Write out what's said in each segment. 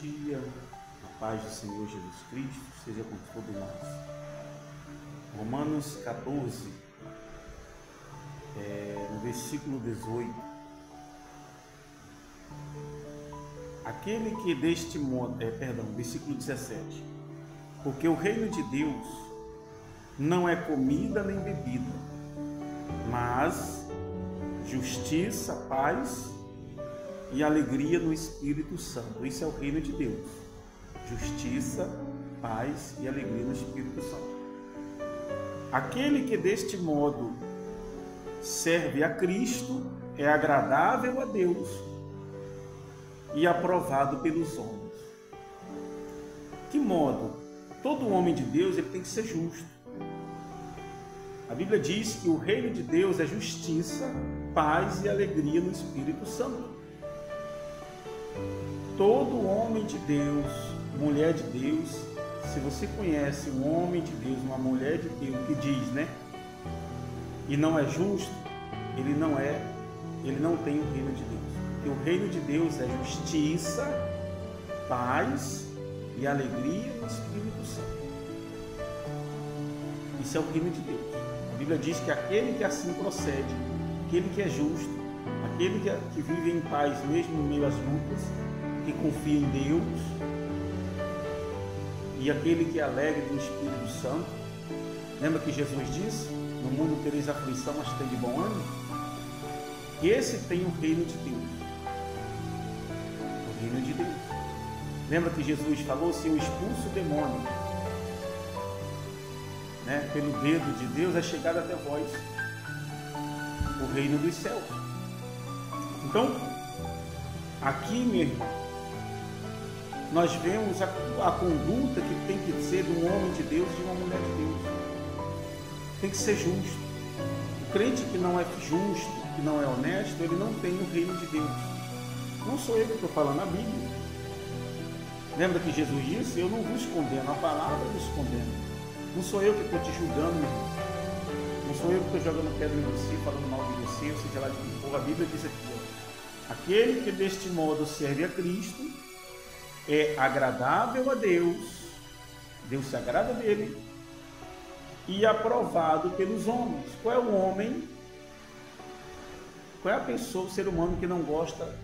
dia, a paz do Senhor Jesus Cristo seja com todos nós. Romanos 14, no versículo 18. Aquele que deste modo, versículo 17. Porque o reino de Deus não é comida nem bebida, mas justiça, paz e alegria no Espírito Santo. Isso é o reino de Deus. Justiça, paz e alegria no Espírito Santo. Aquele que deste modo serve a Cristo é agradável a Deus e aprovado pelos homens. Que modo? Todo homem de Deus ele tem que ser justo. A Bíblia diz que o reino de Deus é justiça, paz e alegria no Espírito Santo. Todo homem de Deus, mulher de Deus, se você conhece um homem de Deus, uma mulher de Deus que diz, e não é justo, ele não tem o reino de Deus. Porque o reino de Deus é justiça, paz e alegria no Espírito Santo. Isso é o reino de Deus. A Bíblia diz que aquele que assim procede, aquele que é justo, aquele que vive em paz mesmo no meio às lutas, que confia em Deus, e aquele que é alegre no Espírito Santo. Lembra que Jesus disse: no mundo tereis aflição, mas tem de bom ânimo? Esse tem o reino de Deus. O reino de Deus. Lembra que Jesus falou: se eu expulso o demônio, pelo dedo de Deus, é chegado até vós o reino dos céus. Então, aqui, meu irmão, nós vemos a conduta que tem que ser de um homem de Deus e de uma mulher de Deus. Tem que ser justo. O crente que não é justo, que não é honesto, ele não tem o reino de Deus. Não sou eu que estou falando, a Bíblia. Lembra que Jesus disse: eu não vos condeno, a palavra vos condena. Não sou eu que estou te julgando, meu irmão. Não sou eu que estou jogando pedra em você, falando mal de você, ou seja lá de quem for. A Bíblia diz aqui: aquele que deste modo serve a Cristo é agradável a Deus, Deus se agrada dele, e aprovado pelos homens. Qual é o homem? Qual é a pessoa, o ser humano que não gosta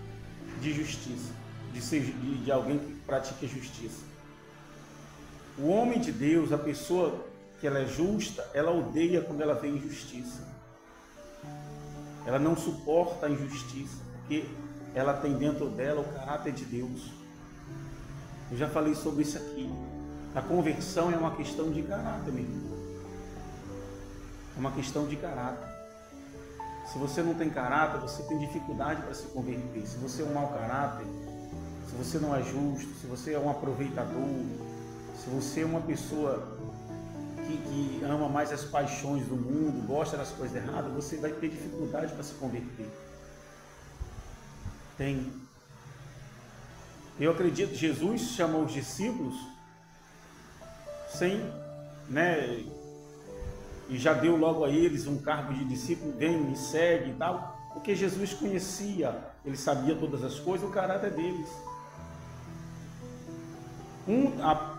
de justiça, de alguém que pratica justiça? O homem de Deus, a pessoa que ela é justa, ela odeia quando ela vê injustiça. Ela não suporta a injustiça, porque ela tem dentro dela o caráter de Deus. Eu já falei sobre isso aqui. A conversão é uma questão de caráter, meu irmão. É uma questão de caráter. Se você não tem caráter, você tem dificuldade para se converter. Se você é um mau caráter, se você não é justo, se você é um aproveitador, se você é uma pessoa que ama mais as paixões do mundo, gosta das coisas erradas, você vai ter dificuldade para se converter. Tem. Eu acredito que Jesus chamou os discípulos e já deu logo a eles um cargo de discípulo: vem, me segue e tal, porque Jesus conhecia, ele sabia todas as coisas, o caráter deles.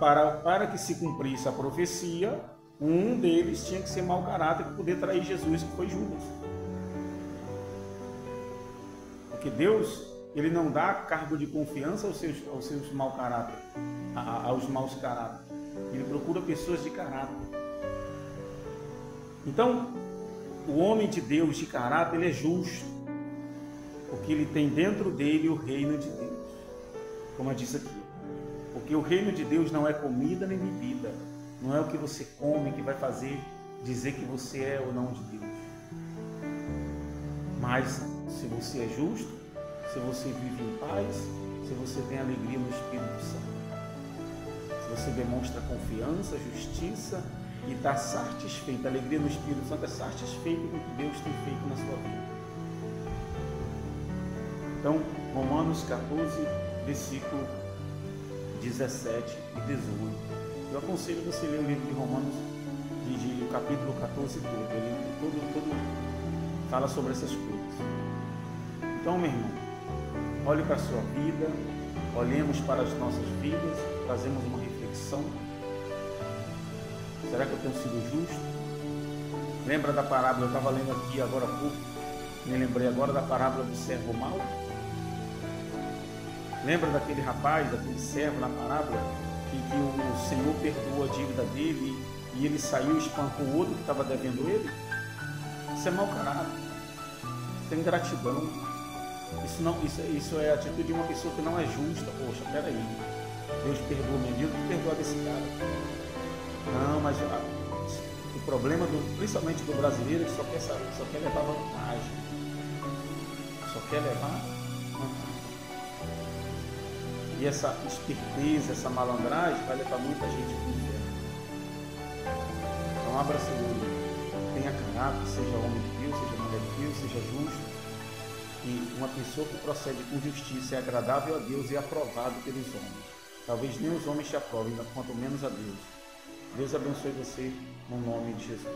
Para que se cumprisse a profecia, um deles tinha que ser mau caráter para poder trair Jesus, que foi Judas. Porque Deus, ele não dá cargo de confiança aos seus mau caráter, aos maus caráter. Ele procura pessoas de caráter. Então, o homem de Deus de caráter, ele é justo, porque ele tem dentro dele o reino de Deus, como eu disse aqui. Porque o reino de Deus não é comida nem bebida, não é o que você come que vai dizer que você é ou não de Deus. Mas se você é justo, se você vive em paz, se você tem alegria no Espírito Santo, se você demonstra confiança, justiça e está satisfeito, a alegria no Espírito Santo é satisfeito com o que Deus tem feito na sua vida. Então, Romanos 14, versículo 17 e 18. Eu aconselho você ler o livro de Romanos, de capítulo 14 todo. Ele todo fala sobre essas coisas. Então, meu irmão, olhe para a sua vida, olhemos para as nossas vidas, trazemos uma reflexão. Será que eu tenho sido justo? Lembra da parábola, eu estava lendo aqui agora há pouco, me lembrei agora da parábola do servo mau? Lembra daquele rapaz, daquele servo na parábola, que o Senhor perdoou a dívida dele e ele saiu e espancou o outro que estava devendo ele? Isso é mau caráter, isso é ingratidão, isso é a atitude de uma pessoa que não é justa. Poxa, peraí, Deus perdoa minha dívida, perdoa desse cara. Não, mas o problema, principalmente do brasileiro, é que só quer levar vantagem, só quer levar vantagem. E essa esperteza, essa malandragem vai levar muita gente para o inferno. Então abra seu olho, tenha caráter, seja homem de Deus, seja mulher de Deus, seja justo. E uma pessoa que procede com justiça é agradável a Deus e aprovado pelos homens. Talvez nem os homens te aprovem, quanto menos a Deus. Deus abençoe você no nome de Jesus.